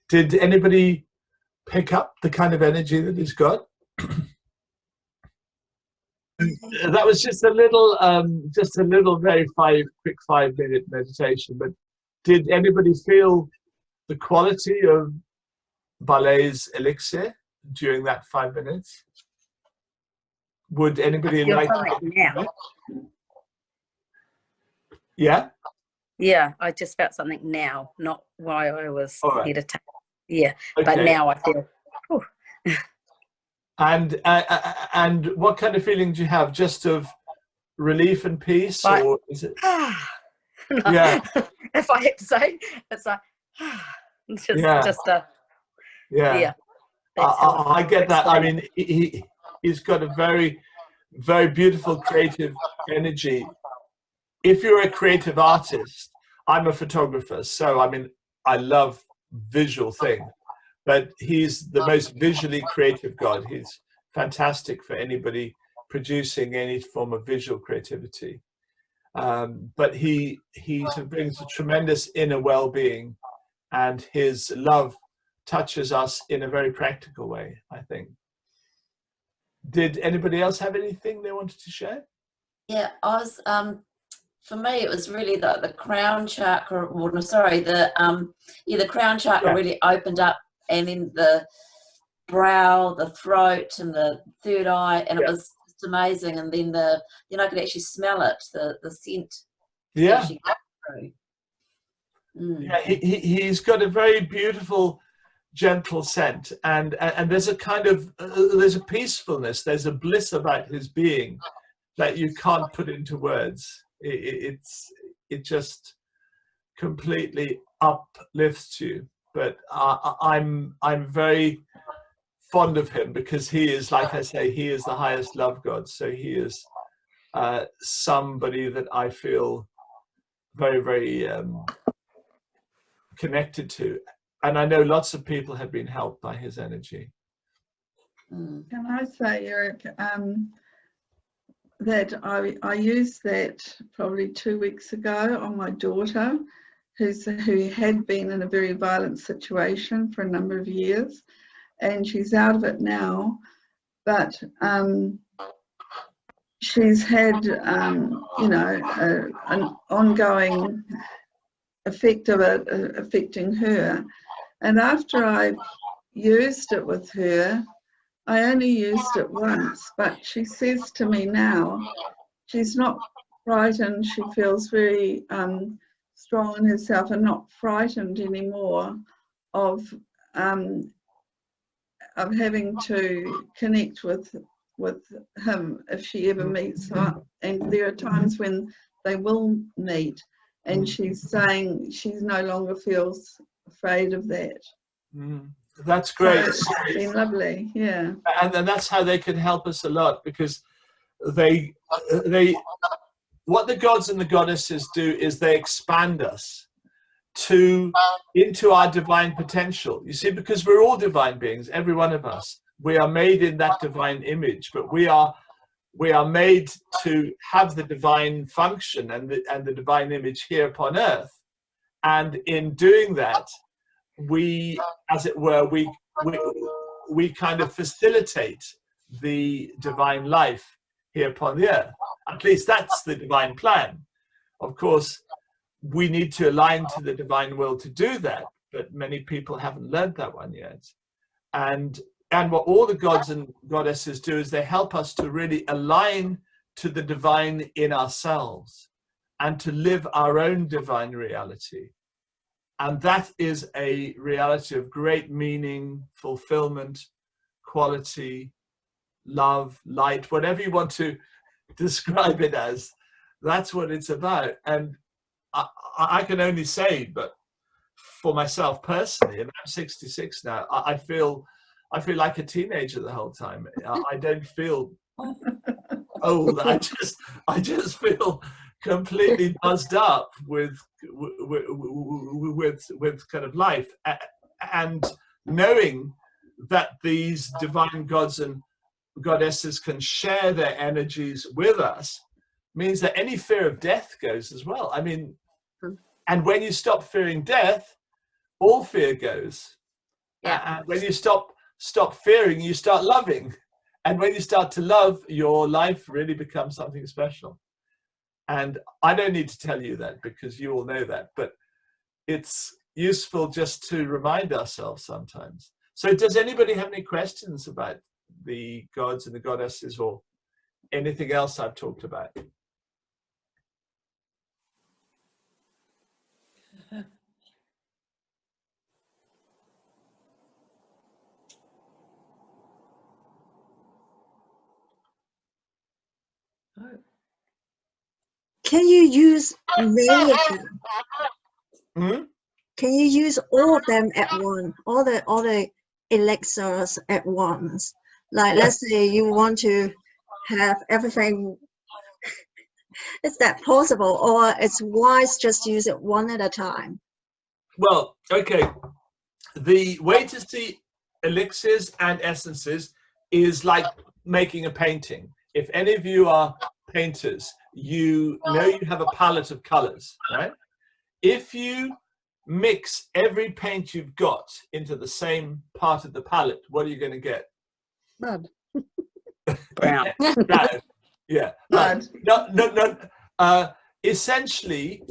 Did anybody pick up the kind of energy that he's got? That was just a little very quick 5-minute meditation. But did anybody feel the quality of Ballet's Elixir during that 5 minutes? Would anybody like to? Now. Yeah? Yeah, I just felt something now, not while I was meditating. Yeah, okay. But now I feel. And what kind of feeling do you have? Just of relief and peace, or is it? Yeah. If I have to say, it's like just a. Yeah. I get that. I mean, he's got a very, very beautiful creative energy. If you're a creative artist, I'm a photographer, so I mean, I love visual things, but he's the most visually creative God. He's fantastic for anybody producing any form of visual creativity. But he brings a tremendous inner well-being, and his love touches us in a very practical way, I think. Did anybody else have anything they wanted to share? Yeah, I was, for me, it was really the crown chakra, the crown chakra really opened up, and in the brow, the throat, and the third eye, and it was just amazing. And then I could actually smell it, the scent. Yeah. Yeah, he's got a very beautiful, gentle scent, and there's a kind of there's a peacefulness, there's a bliss about his being that you can't put into words. It just completely uplifts you. But I'm very fond of him because he is, like I say, he is the highest love God. So he is somebody that I feel very, very connected to. And I know lots of people have been helped by his energy. Can I say, Erik, that I used that probably 2 weeks ago on my daughter, who had been in a very violent situation for a number of years, and she's out of it now, but she's had an ongoing effect of it affecting her. And after I used it with her, I only used it once, but she says to me now, she's not frightened. She feels very strong in herself and not frightened anymore of having to connect with him if she ever meets her. And there are times when they will meet, and she's saying she no longer feels afraid of that. That's great. So it's been lovely, yeah. And that's how they can help us a lot, because what the gods and the goddesses do is they expand us into our divine potential. You see, because we're all divine beings, every one of us. We are made in that divine image, but we are made to have the divine function and the divine image here upon earth. And in doing that, we, as it were, we kind of facilitate the divine life here upon the earth. At least that's the divine plan. Of course, we need to align to the divine will to do that, but many people haven't learned that one yet. And what all the gods and goddesses do is they help us to really align to the divine in ourselves and to live our own divine reality. And that is a reality of great meaning, fulfillment, quality, love, light, whatever you want to describe it as. That's what it's about. And I can only say, but for myself personally, and I'm 66 now, I feel like a teenager the whole time. I don't feel old. I just feel completely buzzed up with kind of life, and knowing that these divine gods and goddesses can share their energies with us means that any fear of death goes as well. I mean, and when you stop fearing death, all fear goes. Yeah. And when you stop fearing, you start loving. And when you start to love, your life really becomes something special. And I don't need to tell you that because you all know that, but it's useful just to remind ourselves sometimes. So does anybody have any questions about the gods and the goddesses or anything else I've talked about? Can you use many of them? Hmm? Can you use all of them at once? All the elixirs at once? Like, let's say you want to have everything. Is that possible, or it's wise just to use it one at a time? Well, okay. The way to see elixirs and essences is like making a painting. If any of you are painters, you know you have a palette of colors, right? If you mix every paint you've got into the same part of the palette, what are you going to get? Blood. Brown. Blood. Yeah. Blood. No. Essentially,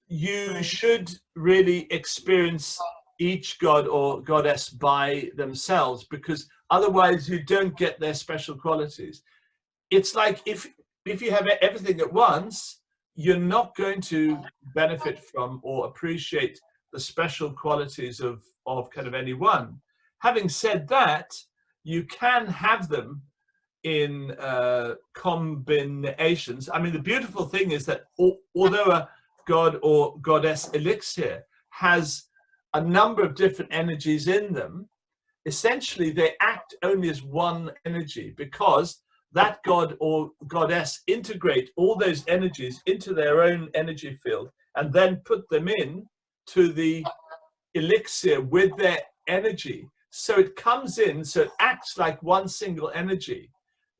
you should really experience each god or goddess by themselves, because otherwise you don't get their special qualities. It's like if you have everything at once, you're not going to benefit from or appreciate the special qualities of kind of any one. Having said that, you can have them in combinations. I mean, the beautiful thing is that although a god or goddess elixir has a number of different energies in them, essentially they act only as one energy, because that god or goddess integrate all those energies into their own energy field and then put them in to the elixir with their energy. So it comes in, so it acts like one single energy.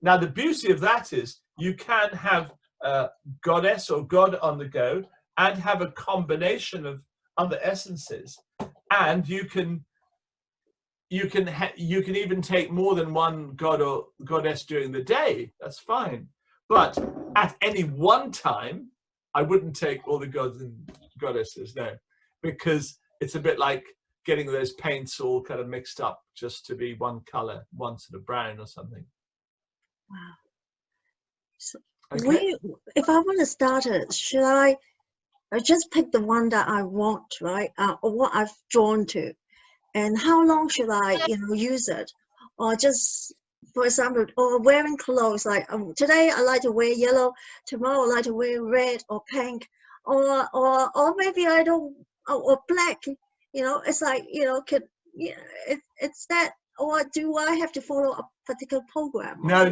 Now, the beauty of that is you can have a goddess or god on the go and have a combination of other essences, and you can even take more than one god or goddess during the day. That's fine, but at any one time I wouldn't take all the gods and goddesses, no, because it's a bit like getting those paints all kind of mixed up just to be one color, one sort of brown or something. Wow. So Okay. if I want to start it, should I just pick the one that I want, right? Or what I've drawn to? And how long should I, use it? Or just, for example, or wearing clothes, like today I like to wear yellow, tomorrow I like to wear red or pink, or maybe I don't, or black. It's like, it's that, or do I have to follow a particular program? No.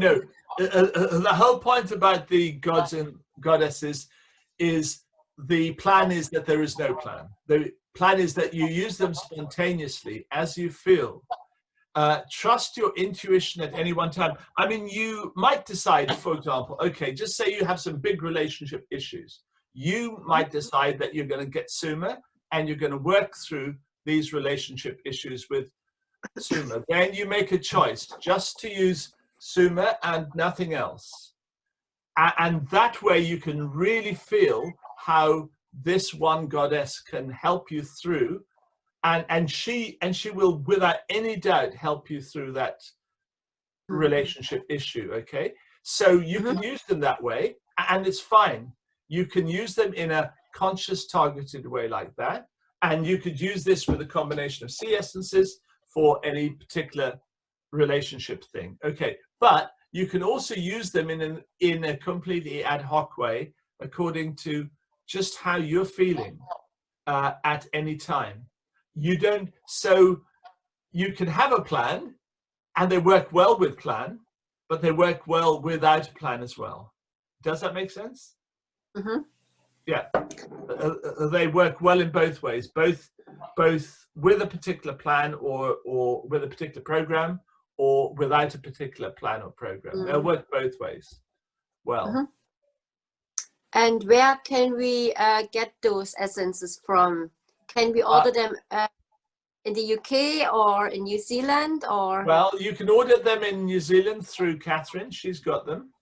The whole point about the gods and goddesses is the plan is that there is no plan. The plan is that you use them spontaneously as you feel. Trust your intuition at any one time. I mean, you might decide, for example, okay, just say you have some big relationship issues. You might decide that you're going to get Suma and you're going to work through these relationship issues with Suma. Then you make a choice just to use Suma and nothing else. And that way you can really feel how this one goddess can help you through, and she will without any doubt help you through that relationship issue. Okay, so you can use them that way, and it's fine. You can use them in a conscious, targeted way like that, and you could use this with a combination of sea essences for any particular relationship thing. Okay, but you can also use them in a completely ad hoc way, according to just how you're feeling at any time. So you can have a plan, and they work well with plan, but they work well without a plan as well. Does that make sense? Yeah, they work well in both ways, both with a particular plan or with a particular program, or without a particular plan or program. They'll work both ways well. And where can we get those essences from? Can we order them in the UK or in New Zealand, or? Well, you can order them in New Zealand through Catherine. She's got them.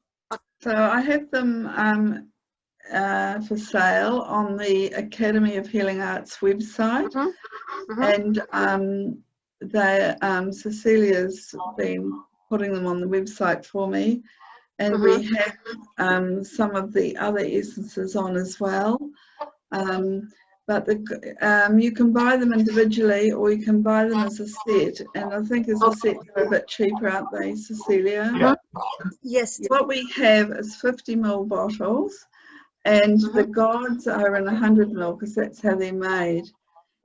So I have them for sale on the Academy of Healing Arts website, and Cecilia's been putting them on the website for me, and we have some of the other essences on as well. But you can buy them individually, or you can buy them as a set. And I think as a set they're a bit cheaper, aren't they, Cecilia? Yeah. Yes. What we have is 50 ml bottles, and the gods are in 100 ml because that's how they're made.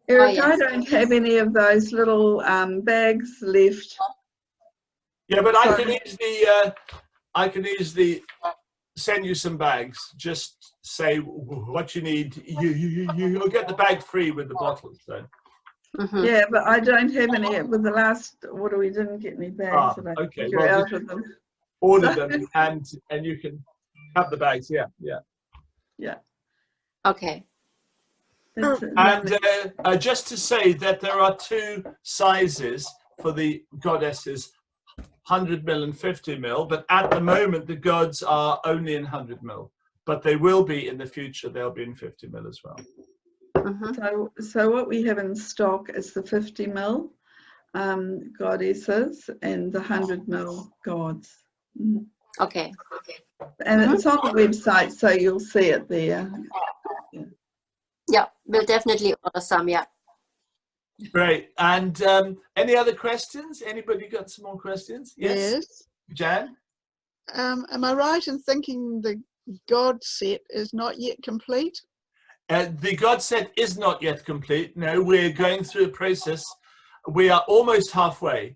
Erik, I don't have any of those little bags left. Yeah, but I can easily send you some bags. Just say what you need. You'll get the bag free with the bottles, though. Yeah, but I don't have any. With the last order, we didn't get any bags. Okay, you're out of them. Order them, and you can have the bags. Yeah. Okay. And just to say that there are 2 sizes for the goddesses, 100 ml and 50 ml, but at the moment the gods are only in 100 ml, but they will be in the future. They'll be in 50 ml as well. So what we have in stock is the 50 ml goddesses and the 100 ml gods. Okay. And it's on the website, so you'll see it there. Yeah, we'll definitely order some. Yeah. Great. And any other questions? Anybody got some more questions? Yes. Jan? Am I right in thinking the God set is not yet complete? The God set is not yet complete. No, we're going through a process. We are almost halfway.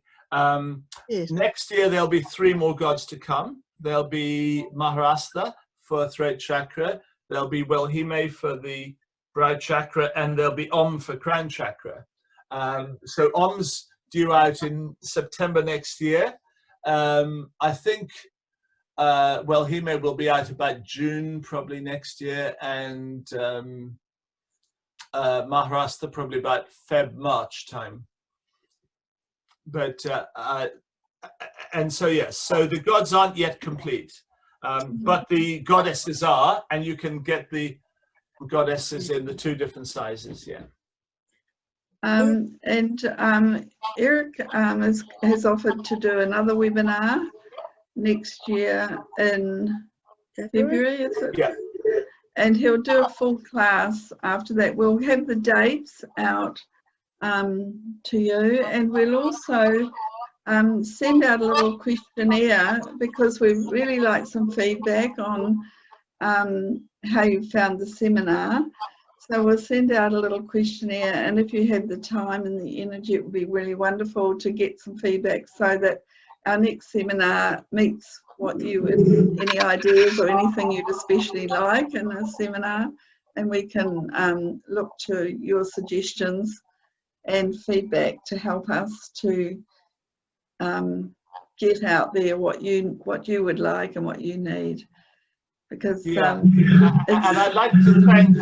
Next year, there'll be 3 more gods to come. There'll be Maharashtra for throat chakra. There'll be Welhime for the brow chakra, and there'll be Om for crown chakra. So Om's due out in September next year. I think Welhime will be out about June probably next year, and Maharashtra probably about March time. But and so yes, so the gods aren't yet complete, but the goddesses are, and you can get the goddesses in the 2 different sizes. Yeah. Erik has offered to do another webinar next year in February, is it? Yeah. And he'll do a full class after that. We'll have the dates out to you, and we'll also send out a little questionnaire, because we really like some feedback on how you found the seminar. So we'll send out a little questionnaire, and if you have the time and the energy, it would be really wonderful to get some feedback, so that our next seminar meets what you would, any ideas or anything you'd especially like in a seminar, and we can look to your suggestions and feedback to help us to get out there what you would like and what you need. Because and I'd like to thank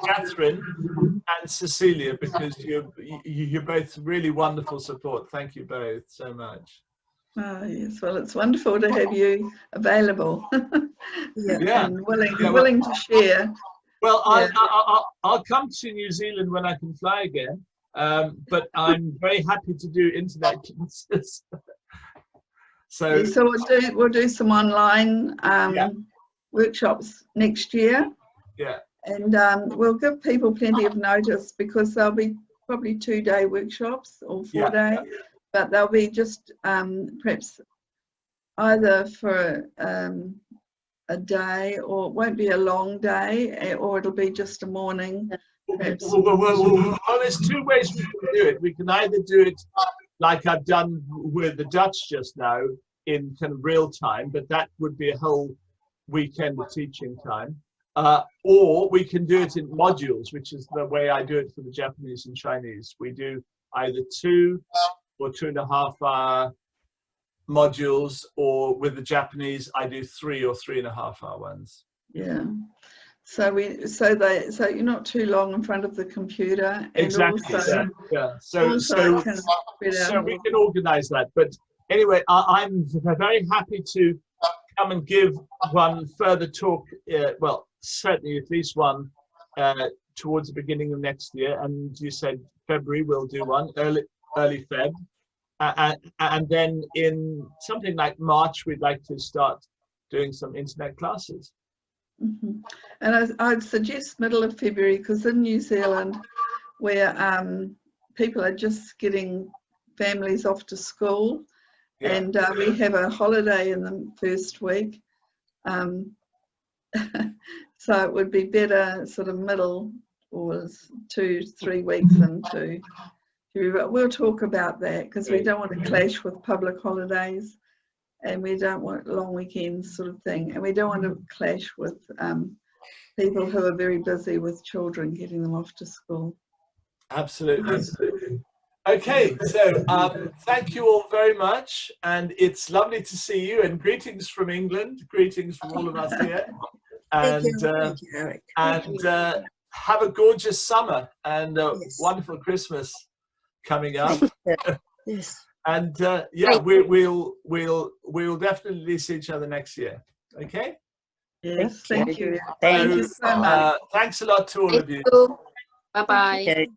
Catherine and Cecilia, because you're both really wonderful support. Thank you both so much. Oh yes, well, it's wonderful to have you available. And willing to share. Well, I'll come to New Zealand when I can fly again, but I'm very happy to do internet classes. So we'll do some online workshops next year. Yeah. And we'll give people plenty of notice, because there'll be probably 2-day workshops or 4-day, but they'll be just perhaps either for a day, or it won't be a long day, or it'll be just a morning. Well, there's 2 ways we can do it. We can either do it like I've done with the Dutch just now, in kind of real time, but that would be a whole weekend of teaching time. Or we can do it in modules, which is the way I do it for the Japanese and Chinese. We do either 2 or 2.5 hour modules, or with the Japanese, I do 3 or 3.5 hour ones. Yeah. So you're not too long in front of the computer, and Exactly. also, So can we can organise that. But anyway, I'm very happy to come and give one further talk. Well, certainly at least one towards the beginning of next year. And you said February we'll do one, early Feb, and then in something like March we'd like to start doing some internet classes. Mm-hmm. And I'd suggest middle of February, because in New Zealand, where people are just getting families off to school, and we have a holiday in the first week, so it would be better sort of middle or 2-3 weeks into February. But we'll talk about that, because we don't want to clash with public holidays, and we don't want long weekends sort of thing, and we don't want to clash with people who are very busy with children, getting them off to school. Absolutely. Okay, so thank you all very much, and it's lovely to see you, and greetings from England, greetings from all of us here, and Thank you, Eric. and have a gorgeous summer and a wonderful Christmas coming up. Yes. And yeah, we'll definitely see each other next year. Okay. Yes, thank you. Thank you so much. Thanks a lot to all of you. Bye bye. Okay.